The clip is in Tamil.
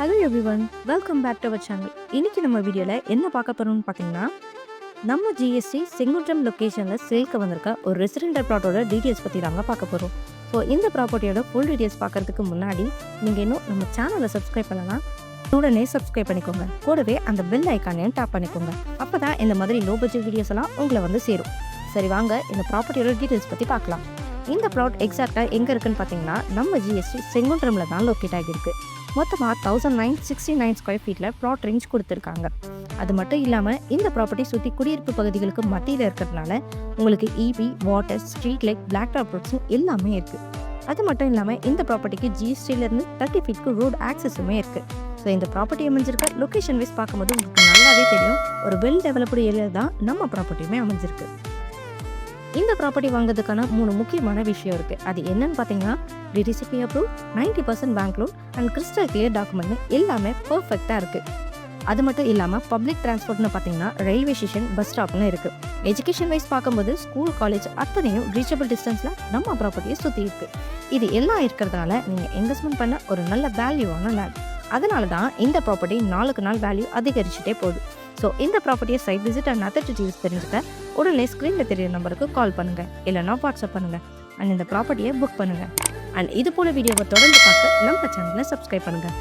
Hello everyone, welcome back to our channel. இன்னைக்கு நம்ம வீடியோவில் என்ன பார்க்க போகிறோம்னு பார்த்தீங்கன்னா, நம்ம ஜிஎஸ்டி செங்குன்றம் லொக்கேஷனில் சேல்க்கு வந்திருக்க ஒரு ரெசிடென்டல் ப்ளாட்டோட டீட்டெயில்ஸ் பற்றி தாங்க பார்க்க போகிறோம். ஸோ இந்த ப்ராப்பர்ட்டியோட ஃபுல் டீட்டெயில்ஸ் பார்க்கறதுக்கு முன்னாடி நீங்கள் இன்னும் நம்ம சேனலை சப்ஸ்கிரைப் பண்ணலாம், உடனே சப்ஸ்கிரைப் பண்ணிக்கோங்க. கூடவே அந்த பெல் ஐக்கானையும் டேப் பண்ணிக்கோங்க. அப்போ தான் இந்த மாதிரி லோ பட்ஜெட் வீடியோஸ் எல்லாம் உங்களை வந்து சேரும். சரி, வாங்க இந்த ப்ராப்பர்ட்டியோட டீட்டெயில்ஸ் பற்றி பார்க்கலாம். இந்த ப்ளாட் எக்ஸாக்டாக எங்கே இருக்குன்னு பார்த்தீங்கன்னா, நம்ம ஜிஎஸ்டி செங்குன்றமில் தான் லொக்கேட் ஆகியிருக்கு. மொத்தமாக 1969 ஸ்கொயர் ஃபீட்டில் ப்ளாட் ரேஞ்ச் கொடுத்துருக்காங்க. அது மட்டும் இல்லாமல் இந்த ப்ராப்பர்ட்டி சுற்றி குடியிருப்பு பகுதிகளுக்கு மத்தியில் இருக்கிறதுனால உங்களுக்கு EB, water, street light, black top ரோட்ஸும் எல்லாமே இருக்குது. அது மட்டும் இல்லாமல் இந்த ப்ராப்பர்ட்டிக்கு ஜிஎஸ்டியிலேருந்து 30 ஃபீட்க்கு ரோடு ஆக்சஸுமே இருக்குது. ஸோ இந்த ப்ராப்பர்ட்டி அமைஞ்சிருக்க லொக்கேஷன் வைஸ் பார்க்கும்போது உங்களுக்கு நல்லாவே தெரியும், ஒரு வெல் டெவலப்டு ஏரியா தான் நம்ம ப்ராப்பர்ட்டியுமே அமைஞ்சிருக்கு. இந்த ப்ராப்பர்ட்டி வாங்குறதுக்கான 3 முக்கியமான விஷயம் இருக்குது. அது என்னன்னு பார்த்தீங்கன்னா, DTCP approve, 90% bank loan and crystal clear document எல்லாமே பர்ஃபெக்டாக இருக்குது. அது மட்டும் இல்லாமல் பப்ளிக் டிரான்ஸ்போர்ட்னு பார்த்தீங்கன்னா ரயில்வே ஸ்டேஷன், பஸ் ஸ்டாப்னு இருக்குது. எஜுகேஷன் வைஸ் பார்க்கும்போது ஸ்கூல், காலேஜ் அத்தனையும் ரீச்சபிள் டிஸ்டன்ஸில் நம்ம ப்ராப்பர்ட்டியை சுற்றி இருக்குது. இது எல்லாம் இருக்கிறதுனால நீங்கள் இன்வெஸ்ட்மெண்ட் பண்ண ஒரு நல்ல வேல்யூவான லேண்ட். அதனால தான் இந்த ப்ராப்பர்ட்டி நாளுக்கு நாள் வேல்யூ அதிகரிச்சுட்டே போகுது. ஸோ இந்த ப்ராப்பர்ட்டியை side visit and other details தெரிஞ்சுக்க உடனே ஸ்க்ரீனில் தெரியுற நம்பருக்கு கால் பண்ணுங்கள், இல்லைனா வாட்ஸ்அப் பண்ணுங்கள் அண்ட் இந்த ப்ராப்பர்ட்டியை புக் பண்ணுங்கள். அண்ட் இது போல வீடியோவை தொடர்ந்து பார்க்க நம்ம சேனலை சப்ஸ்கிரைப் பண்ணுங்கள்.